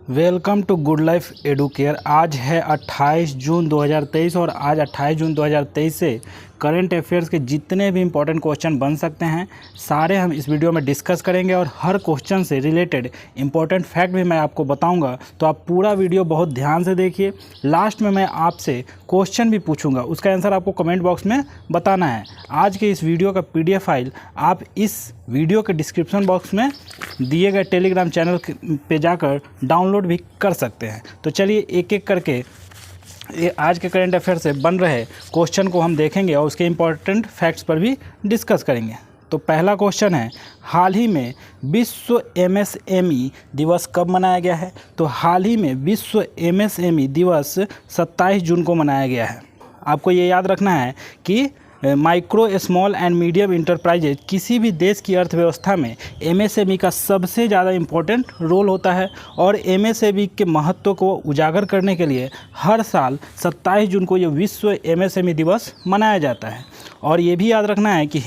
Welcome to good life Educare. आज है 28 जून 2023 और आज 28 जून 2023 से करंट अफेयर्स के जितने भी इंपॉर्टेंट क्वेश्चन बन सकते हैं सारे हम इस वीडियो में डिस्कस करेंगे और हर क्वेश्चन से रिलेटेड इंपॉर्टेंट फैक्ट भी मैं आपको बताऊंगा। तो आप पूरा वीडियो बहुत ध्यान से देखिए। लास्ट में मैं आपसे क्वेश्चन भी पूछूंगा, उसका आंसर आपको कमेंट बॉक्स में बताना है। आज के इस वीडियो का PDF फाइल आप इस वीडियो के डिस्क्रिप्शन बॉक्स में दिए गए टेलीग्राम चैनल पे जाकर डाउनलोड भी कर सकते हैं। तो चलिए एक एक करके आज के करंट अफेयर से बन रहे क्वेश्चन को हम देखेंगे और उसके इम्पोर्टेंट फैक्ट्स पर भी डिस्कस करेंगे। तो पहला क्वेश्चन है, हाल ही में विश्व MSME दिवस कब मनाया गया है? तो हाल ही में विश्व MSME दिवस 27 जून को मनाया गया है। आपको ये याद रखना है कि micro small and medium enterprises किसी भी देश की अर्थव्यवस्था में MSME का सबसे ज़्यादा इम्पोर्टेंट रोल होता है और MSME के महत्व को उजागर करने के लिए हर साल 27 जून को ये विश्व MSME दिवस मनाया जाता है। और ये भी याद रखना है कि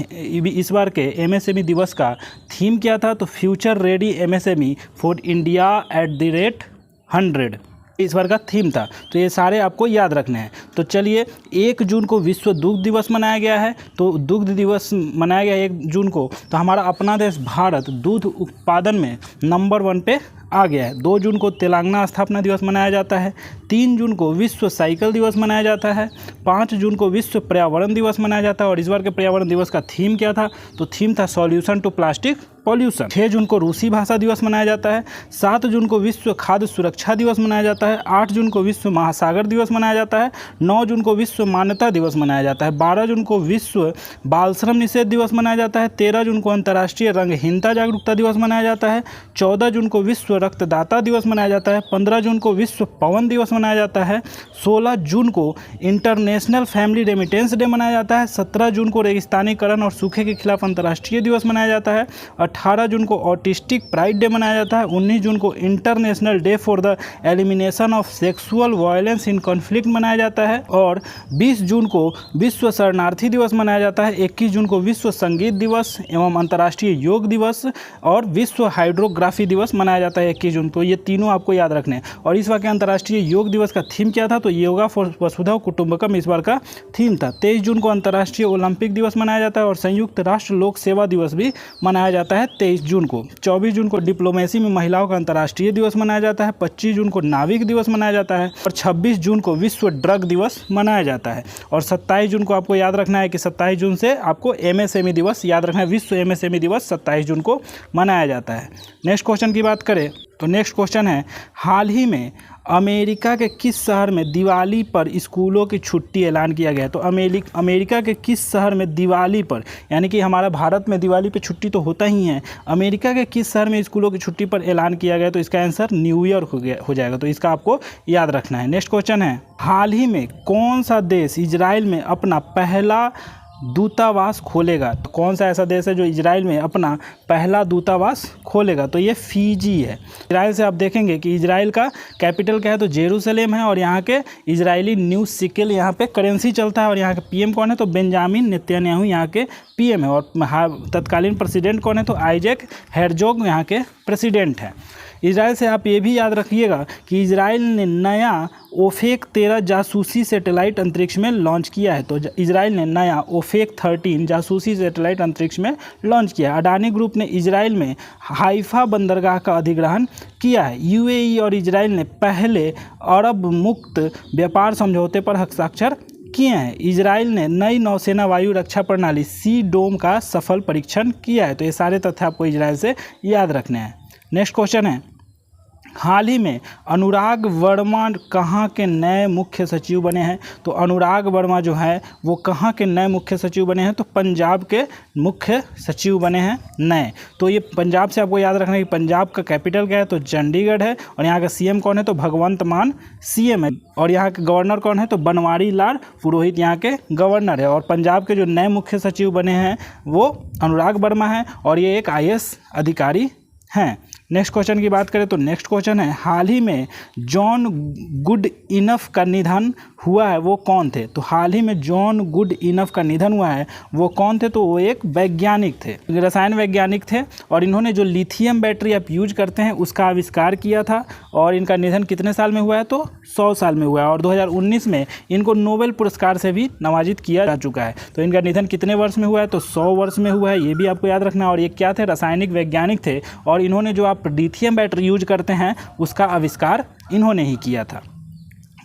इस बार के MSME दिवस का थीम क्या था? तो future ready MSME for India @100 इस बार का थीम था। तो ये सारे आपको याद रखने हैं। तो चलिए, 1 जून को विश्व दुग्ध दिवस मनाया गया है। तो दुग्ध दिवस मनाया गया 1 जून को। तो हमारा अपना देश भारत दूध उत्पादन में नंबर 1 पे आ गया है। 2 जून को तेलंगाना स्थापना दिवस मनाया जाता है। 3 जून को विश्व साइकिल दिवस मनाया जाता है। 5 जून को विश्व पर्यावरण दिवस मनाया जाता है। और इस बार के पर्यावरण दिवस का थीम क्या था? तो थीम था सॉल्यूशन टू प्लास्टिक पॉल्यूशन। 6 जून को रूसी भाषा दिवस मनाया जाता है। 7 जून को विश्व खाद्य सुरक्षा दिवस मनाया जाता है। 8 जून को विश्व महासागर दिवस मनाया जाता है। 9 जून को विश्व मान्यता दिवस मनाया जाता है। 12 जून को विश्व बाल श्रम निषेध दिवस मनाया जाता है। 13 जून को अंतर्राष्ट्रीय रंगहीनता जागरूकता दिवस मनाया जाता है। 14 जून को विश्व रक्तदाता दिवस मनाया जाता है। 15 जून को विश्व पवन दिवस मनाया जाता है। 16 जून को इंटरनेशनल फैमिली रेमिटेंस डे मनाया जाता है। 17 जून को रेगिस्तानीकरण और सूखे के खिलाफ अंतर्राष्ट्रीय दिवस मनाया जाता है। 18 जून को ऑटिस्टिक प्राइड डे मनाया जाता है। 19 जून को international day for the elimination of sexual violence in conflict मनाया जाता है। और 20 जून को विश्व शरणार्थी दिवस मनाया जाता है। 21 जून को विश्व संगीत दिवस एवं अंतर्राष्ट्रीय योग दिवस और विश्व हाइड्रोग्राफी दिवस मनाया जाता है 21 जून को। ये तीनों आपको याद रखने हैं। और इस बार के अंतर्राष्ट्रीय योग दिवस का थीम क्या था? तो योगा फॉर वसुधैव कुटुंबकम इस बार का थीम था। 23 जून को अंतर्राष्ट्रीय ओलंपिक दिवस मनाया जाता है और संयुक्त राष्ट्र लोक सेवा दिवस भी मनाया जाता है 23 जून को। 24 जून को डिप्लोमेसी में महिलाओं का अंतर्राष्ट्रीय दिवस मनाया जाता है। 25 जून को नाविक दिवस मनाया जाता है और 26 जून को विश्व ड्रग दिवस मनाया जाता है। और 27 जून को आपको याद रखना है कि 27 जून से आपको MSME दिवस याद रखना है। विश्व MSME दिवस 27 जून को मनाया जाता है। नेक्स्ट क्वेश्चन की बात करें तो नेक्स्ट क्वेश्चन है, हाल ही में अमेरिका के किस शहर में दिवाली पर स्कूलों की छुट्टी ऐलान किया गया है? तो अमेरिका के किस शहर में दिवाली पर, यानी कि हमारा भारत में दिवाली पे छुट्टी तो होता ही है, अमेरिका के किस शहर में स्कूलों की छुट्टी पर ऐलान किया गया? तो इसका आंसर न्यूयॉर्क हो जाएगा। तो इसका आपको याद रखना है। नेक्स्ट क्वेश्चन है, हाल ही में कौन सा देश इजराइल में अपना पहला दूतावास खोलेगा? तो कौन सा ऐसा देश है जो इजराइल में अपना पहला दूतावास खोलेगा? तो ये फिजी है। इजराइल से आप देखेंगे कि इजराइल का कैपिटल क्या है? तो जेरूसलेम है। और यहाँ के इजरायली न्यूज़ सिकल यहाँ पे करेंसी चलता है। और यहाँ के PM कौन है? तो बेंजामिन नेतन्याहू यहाँ के PM है। और तत्कालीन प्रेसिडेंट कौन है? तो आइजैक हेरजोग यहाँ के प्रेसिडेंट हैं। इजराइल से आप ये भी याद रखिएगा कि इजराइल ने नया ओफेक 13 जासूसी सैटेलाइट अंतरिक्ष में लॉन्च किया है। तो इजराइल ने नया ओफेक 13 जासूसी सैटेलाइट अंतरिक्ष में लॉन्च किया है। अडानी ग्रुप ने इजराइल में हाइफा बंदरगाह का अधिग्रहण किया है। UAE और इजराइल ने पहले अरब मुक्त व्यापार समझौते पर हस्ताक्षर किए हैं। इजराइल ने नई नौसेना वायु रक्षा प्रणाली सी डोम का सफल परीक्षण किया है। तो ये सारे तथ्य आपको इजराइल से याद रखने हैं। नेक्स्ट क्वेश्चन है, हाल ही में अनुराग वर्मा कहाँ के नए मुख्य सचिव बने हैं? तो अनुराग वर्मा जो है वो कहाँ के नए मुख्य सचिव बने हैं? तो पंजाब के मुख्य सचिव बने हैं नए। तो ये पंजाब से आपको याद रखना है कि पंजाब का कैपिटल क्या है? तो चंडीगढ़ है। और यहाँ का CM कौन है? तो भगवंत मान CM है। और यहाँ के गवर्नर कौन है? तो बनवारी लाल पुरोहित यहाँ के गवर्नर है। और पंजाब के जो नए मुख्य सचिव बने हैं वो अनुराग वर्मा हैं और ये एक IAS अधिकारी हैं। नेक्स्ट क्वेश्चन की बात करें तो नेक्स्ट क्वेश्चन है, हाल ही में जॉन गुड इनफ का निधन हुआ है, वो कौन थे? तो हाल ही में जॉन गुड इनफ का निधन हुआ है, वो कौन थे? तो वो एक वैज्ञानिक थे, रसायन वैज्ञानिक थे, और इन्होंने जो लिथियम बैटरी आप यूज करते हैं उसका आविष्कार किया था। और इनका निधन कितने साल में हुआ है? तो 100 साल में हुआ है। और 2019 में इनको नोबेल पुरस्कार से भी नवाजित किया जा चुका है। तो इनका निधन कितने वर्ष में हुआ है? तो 100 वर्ष में हुआ है, ये भी आपको याद रखना है। और ये क्या थे? रासायनिक वैज्ञानिक थे, और इन्होंने जो आप लिथियम बैटरी यूज करते हैं उसका आविष्कार इन्होंने ही किया था।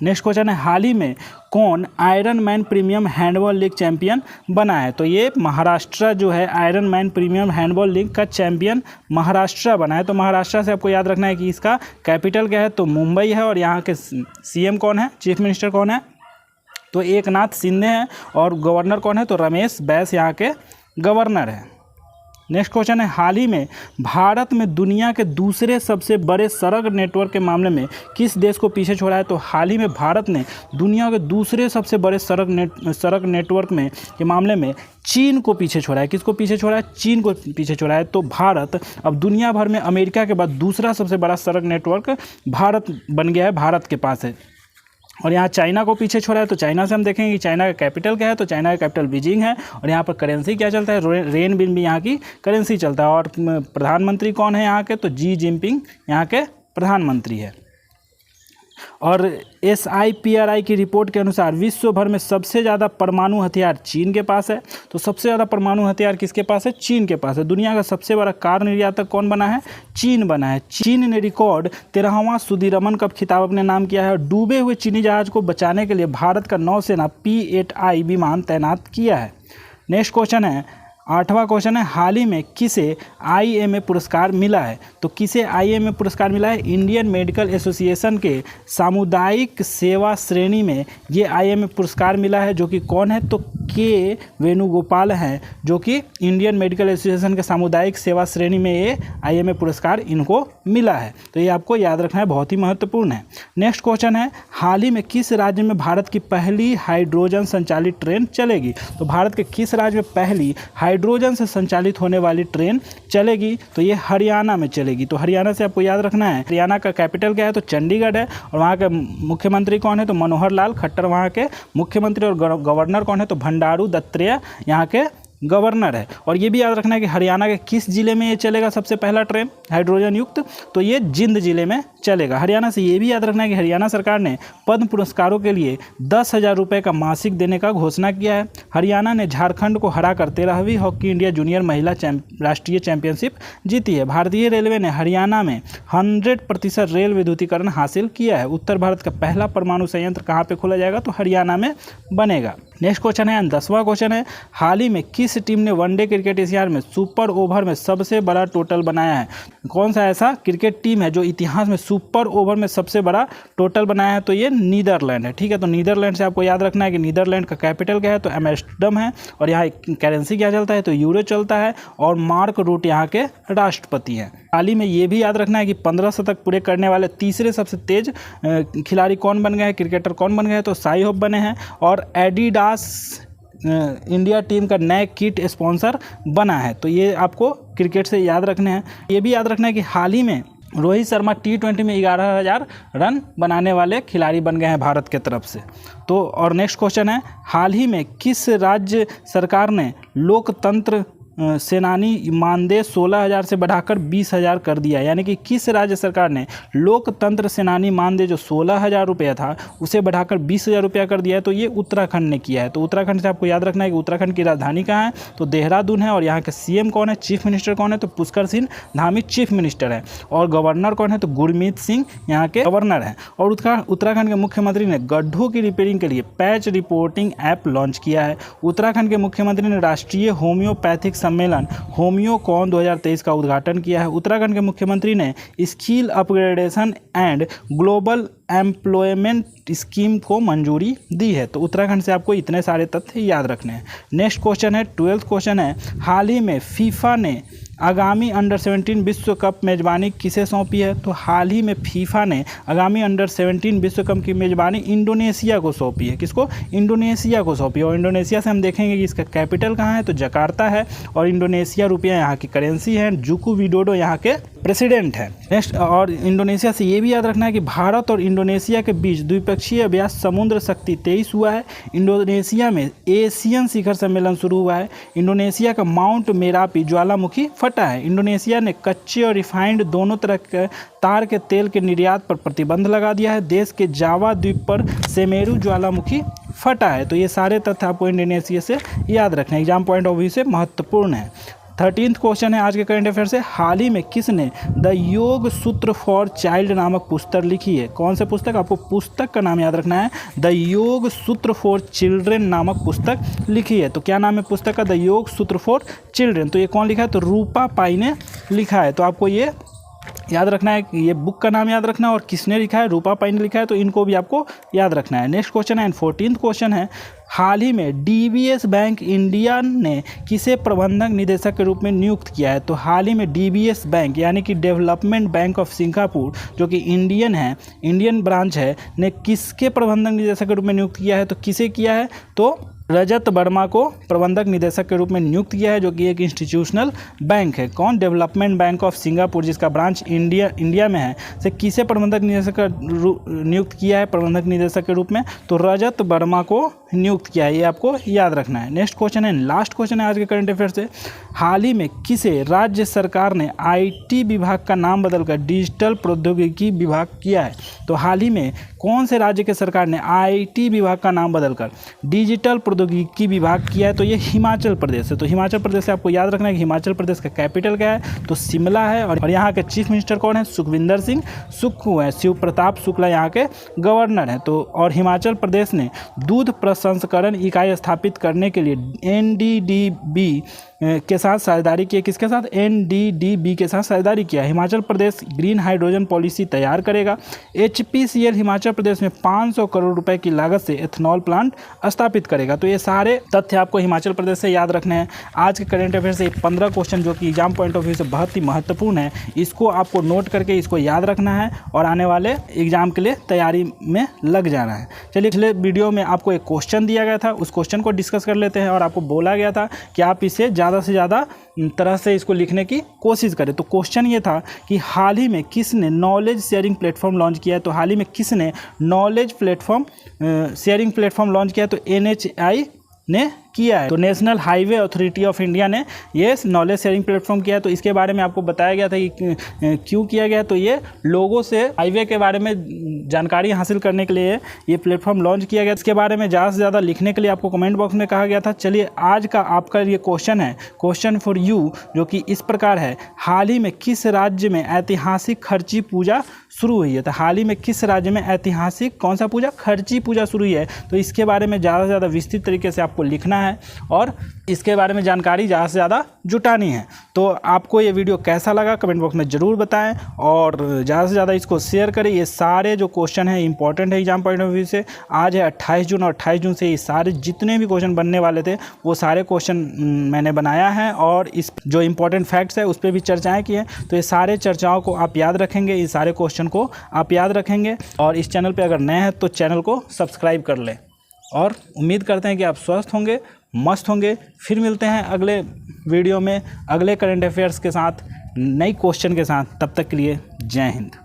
नेक्स्ट क्वेश्चन है, हाल ही में कौन iron man premium handball league champion बना है? तो ये महाराष्ट्र जो है iron man premium handball league का चैंपियन महाराष्ट्र बना है। तो महाराष्ट्र से आपको याद रखना है कि इसका कैपिटल क्या है? तो मुंबई है। और यहाँ के सीएम कौन है? चीफ मिनिस्टर कौन है? तो एकनाथ शिंदे हैं। और गवर्नर कौन है? तो रमेश बैस यहाँ के गवर्नर हैं। नेक्स्ट क्वेश्चन है, हाल ही में भारत में दुनिया के दूसरे सबसे बड़े सड़क नेटवर्क के मामले में किस देश को पीछे छोड़ा है? तो हाल ही में भारत ने दुनिया के दूसरे सबसे बड़े सड़क नेटवर्क में के मामले में चीन को पीछे छोड़ा है। किसको पीछे छोड़ा है? चीन को पीछे छोड़ा है। तो भारत अब दुनिया भर में अमेरिका के बाद दूसरा सबसे बड़ा सड़क नेटवर्क भारत बन गया है, भारत के पास है। और यहाँ चाइना को पीछे छोड़ा है। तो चाइना से हम देखेंगे कि चाइना का कैपिटल क्या है? तो चाइना का कैपिटल बीजिंग है। और यहाँ पर करेंसी क्या चलता है? रेन बिन भी यहाँ की करेंसी चलता है। और प्रधानमंत्री कौन है यहाँ के? तो जी जिनपिंग यहाँ के प्रधानमंत्री है। और SIPRI की रिपोर्ट के अनुसार विश्व भर में सबसे ज़्यादा परमाणु हथियार चीन के पास है। तो सबसे ज़्यादा परमाणु हथियार किसके पास है? चीन के पास है। दुनिया का सबसे बड़ा कार निर्यातक कौन बना है? चीन बना है। चीन ने रिकॉर्ड 13वां सुदीरमन कप खिताब अपने नाम किया है। और डूबे हुए चीनी जहाज को बचाने के लिए भारत का नौसेना P-8I विमान तैनात किया है। नेक्स्ट क्वेश्चन है, 8वां क्वेश्चन है, हाल ही में किसे IMA पुरस्कार मिला है? तो किसे IMA पुरस्कार मिला है? इंडियन मेडिकल एसोसिएशन के सामुदायिक सेवा श्रेणी में ये IMA पुरस्कार मिला है। जो कि कौन है? तो के वेणुगोपाल हैं, जो कि इंडियन मेडिकल एसोसिएशन के सामुदायिक सेवा श्रेणी में ये IMA पुरस्कार इनको मिला है। तो ये आपको याद रखना है, बहुत ही महत्वपूर्ण है। नेक्स्ट क्वेश्चन है, हाल ही में किस राज्य में भारत की पहली हाइड्रोजन संचालित ट्रेन चलेगी? तो भारत के किस राज्य में पहली हाइड्रोजन से संचालित होने वाली ट्रेन चलेगी? तो ये हरियाणा में चलेगी। तो हरियाणा से आपको याद रखना है, हरियाणा का कैपिटल क्या है? तो चंडीगढ़ है। और वहाँ के मुख्यमंत्री कौन है? तो मनोहर लाल खट्टर वहाँ के मुख्यमंत्री। और गवर्नर कौन है? तो भंडारू दत्तात्रेय यहाँ के गवर्नर है। और ये भी याद रखना है कि हरियाणा के किस जिले में ये चलेगा सबसे पहला ट्रेन हाइड्रोजन युक्त? तो ये जिंद जिले में चलेगा। हरियाणा से ये भी याद रखना है कि हरियाणा सरकार ने पद्म पुरस्कारों के लिए 10,000 रुपये का मासिक देने का घोषणा किया है। हरियाणा ने झारखंड को हराकर 13वीं हॉकी इंडिया जूनियर महिला राष्ट्रीय चैंपियनशिप जीती है। भारतीय रेलवे ने हरियाणा में 100% रेल विद्युतीकरण हासिल किया है। उत्तर भारत का पहला परमाणु संयंत्र कहाँ पर खोला जाएगा? तो हरियाणा में बनेगा। नेक्स्ट क्वेश्चन है, 10वां क्वेश्चन है, हाल ही में किस टीम ने वनडे क्रिकेट इतिहास में सुपर ओवर में सबसे बड़ा टोटल बनाया है? कौन सा ऐसा क्रिकेट टीम है जो इतिहास में सुपर ओवर में सबसे बड़ा टोटल बनाया है? तो ये नीदरलैंड है। ठीक है, तो नीदरलैंड से आपको याद रखना है कि नीदरलैंड का कैपिटल क्या है? तो एम्स्टर्डम है। और यहाँ करेंसी क्या चलता है? तो यूरो चलता है। और मार्क रूट यहाँ के राष्ट्रपति हैं। हाल ही में ये भी याद रखना है कि 15 शतक पूरे करने वाले तीसरे सबसे तेज खिलाड़ी कौन बन गए हैं, क्रिकेटर कौन बन गए हैं? तो साई होप बने हैं। और एडिडास इंडिया टीम का नए किट स्पॉन्सर बना है। तो ये आपको क्रिकेट से याद रखने हैं। ये भी याद रखना है कि हाल ही में रोहित शर्मा T20 में 11,000 रन बनाने वाले खिलाड़ी बन गए हैं भारत के तरफ से। तो और नेक्स्ट क्वेश्चन है, हाल ही में किस राज्य सरकार ने लोकतंत्र सेनानी मानदेय 16,000 से बढ़ाकर 20,000 कर दिया? यानी कि किस राज्य सरकार ने लोकतंत्र सेनानी मानदेय जो 16,000 रुपया था उसे बढ़ाकर 20,000 रुपया कर दिया है? तो ये उत्तराखंड ने किया है। तो उत्तराखंड से आपको याद रखना है कि उत्तराखंड की राजधानी कहाँ है? तो देहरादून है। और यहाँ के CM कौन है? चीफ मिनिस्टर कौन है? तो पुष्कर सिंह धामी चीफ मिनिस्टर है। और गवर्नर कौन है? तो गुरमीत सिंह यहाँ के गवर्नर हैं। और उत्तराखंड के मुख्यमंत्री ने गड्ढों की रिपेयरिंग के लिए पैच रिपोर्टिंग ऐप लॉन्च किया है। उत्तराखंड के मुख्यमंत्री ने राष्ट्रीय होम्योपैथिक सम्मेलन होम्योकॉन 2023 का उद्घाटन किया है। उत्तराखंड के मुख्यमंत्री ने skill upgradation and global employment scheme को मंजूरी दी है। तो उत्तराखंड से आपको इतने सारे तथ्य याद रखने हैं। नेक्स्ट क्वेश्चन है, 12th क्वेश्चन है, हाल ही में फीफा ने आगामी अंडर-17 विश्व कप मेज़बानी किसे सौंपी है? तो हाल ही में फीफा ने आगामी अंडर-17 विश्व कप की मेज़बानी इंडोनेशिया को सौंपी है। किसको? इंडोनेशिया को सौंपी है। और इंडोनेशिया से हम देखेंगे कि इसका कैपिटल कहाँ है? तो जकार्ता है। और इंडोनेशिया रुपया यहाँ की करेंसी है। जुको विडोडो यहाँ के प्रेसिडेंट है। नेक्स्ट, और इंडोनेशिया से ये भी याद रखना है कि भारत और इंडोनेशिया के बीच द्विपक्षीय अभ्यास समुद्र शक्ति 23 हुआ है। इंडोनेशिया में एशियन शिखर सम्मेलन शुरू हुआ है। इंडोनेशिया का माउंट मेरापी ज्वालामुखी फटा है। इंडोनेशिया ने कच्चे और रिफाइंड दोनों तरह के तार के तेल के निर्यात पर प्रतिबंध लगा दिया है। देश के जावा द्वीप पर सेमेरू ज्वालामुखी फटा है। तो ये सारे तथ्य आपको इंडोनेशिया से याद रखना है, एग्जाम पॉइंट ऑफ व्यू से महत्वपूर्ण है। 13th क्वेश्चन है आज के करंट अफेयर से, हाल ही में किसने द योग सूत्र फॉर चाइल्ड नामक पुस्तक लिखी है? कौन सा पुस्तक? आपको पुस्तक का नाम याद रखना है, द योग सूत्र फॉर चिल्ड्रेन नामक पुस्तक लिखी है। तो क्या नाम है पुस्तक का? द योग सूत्र फॉर चिल्ड्रेन। तो ये कौन लिखा है? तो रूपा पाई ने लिखा है। तो आपको ये याद रखना है कि ये बुक का नाम याद रखना है और किसने लिखा है, रूपा पाई ने लिखा है। तो इनको भी आपको याद रखना है। नेक्स्ट क्वेश्चन है 14th क्वेश्चन है, हाल ही में डीबीएस बैंक इंडिया ने किसे प्रबंधक निदेशक के रूप में नियुक्त किया है? तो हाल ही में डीबीएस बैंक यानी कि डेवलपमेंट बैंक ऑफ सिंगापुर जो कि इंडियन ब्रांच है, ने किसके प्रबंधक निदेशक के रूप में नियुक्त किया है? तो किसे किया है? तो रजत वर्मा को प्रबंधक निदेशक के रूप में नियुक्त किया है, जो कि एक इंस्टीट्यूशनल बैंक है। कौन? डेवलपमेंट बैंक ऑफ सिंगापुर जिसका ब्रांच इंडिया में है, से किसे प्रबंधक निदेशक नियुक्त किया है प्रबंधक निदेशक के रूप में? तो रजत वर्मा को नियुक्त किया है। ये आपको याद रखना है। नेक्स्ट क्वेश्चन है, लास्ट क्वेश्चन है आज के करंट अफेयर से, हाल ही में किसे राज्य सरकार ने आईटी विभाग का नाम बदलकर डिजिटल प्रौद्योगिकी विभाग किया है? तो हाल ही में कौन से राज्य के सरकार ने आईटी विभाग का नाम बदलकर डिजिटल प्रौद्योगिकी विभाग किया है? तो ये हिमाचल प्रदेश है। तो हिमाचल प्रदेश से आपको याद रखना है कि हिमाचल प्रदेश का कैपिटल क्या है? तो शिमला है। और यहाँ के चीफ मिनिस्टर कौन है? सुखविंदर सिंह सुक्खू है। शिव प्रताप शुक्ला यहाँ के गवर्नर हैं। तो और हिमाचल प्रदेश ने दूध प्रसंस्करण इकाई स्थापित करने के लिए एनडीडीबी के साथ साझेदारी की है। किसके साथ? एनडीडीबी के साथ साझेदारी किया। Himachal Pradesh green hydrogen policy तैयार करेगा। एचपीसीएल हिमाचल प्रदेश में 500 करोड़ रुपए की लागत से एथनॉल प्लांट स्थापित करेगा। तो ये सारे तथ्य आपको हिमाचल प्रदेश से याद रखने हैं। आज के करंट अफेयर से 15 क्वेश्चन जो कि एग्जाम पॉइंट ऑफ व्यू से बहुत ही महत्वपूर्ण है, इसको आपको नोट करके इसको याद रखना है और आने वाले एग्जाम के लिए तैयारी में लग जाना है। चलिए, पिछले वीडियो में आपको एक क्वेश्चन दिया गया था, उस क्वेश्चन को डिस्कस कर लेते हैं। और आपको बोला गया था कि आप इसे ज़्यादा से ज़्यादा तरह से इसको लिखने की कोशिश करें। तो क्वेश्चन ये था कि हाल ही में किसने नॉलेज शेयरिंग प्लेटफॉर्म लॉन्च किया है? तो हाल ही में किसने knowledge platform sharing platform launch किया है? तो NHAI ने किया है। तो national highway authority of India ने ये नॉलेज शेयरिंग प्लेटफॉर्म किया है। तो इसके बारे में आपको बताया गया था कि क्यों किया गया। तो ये लोगों से हाईवे के बारे में जानकारी हासिल करने के लिए ये प्लेटफॉर्म लॉन्च किया गया। इसके बारे में ज़्यादा से ज़्यादा लिखने के लिए आपको कमेंट बॉक्स में कहा गया था। चलिए, आज का आपका ये क्वेश्चन है, क्वेश्चन फॉर यू, जो कि इस प्रकार है, हाल ही में किस राज्य में ऐतिहासिक खर्ची पूजा शुरू हुई है? तो हाल ही में किस राज्य में ऐतिहासिक कौन सा पूजा? खर्ची पूजा शुरू हुई है। तो इसके बारे में ज़्यादा से ज़्यादा विस्तृत तरीके से आपको लिखना है और इसके बारे में जानकारी ज़्यादा से ज़्यादा जुटानी है। तो आपको ये वीडियो कैसा लगा कमेंट बॉक्स में ज़रूर बताएं और ज़्यादा से ज़्यादा इसको शेयर करें। ये सारे जो क्वेश्चन हैं इंपॉर्टेंट है एग्जाम पॉइंट ऑफ व्यू से। आज है 28 जून और 28 जून से ये सारे जितने भी क्वेश्चन बनने वाले थे वो सारे क्वेश्चन मैंने बनाया है और इस जो इंपॉर्टेंट फैक्ट्स है उस पर भी चर्चाएँ की हैं। तो ये सारे चर्चाओं को आप याद रखेंगे, इस सारे क्वेश्चन को आप याद रखेंगे और इस चैनल पर अगर नए हैं तो चैनल को सब्सक्राइब कर लें। और उम्मीद करते हैं कि आप स्वस्थ होंगे, मस्त होंगे। फिर मिलते हैं अगले वीडियो में अगले करंट अफेयर्स के साथ, नई क्वेश्चन के साथ। तब तक के लिए जय हिंद।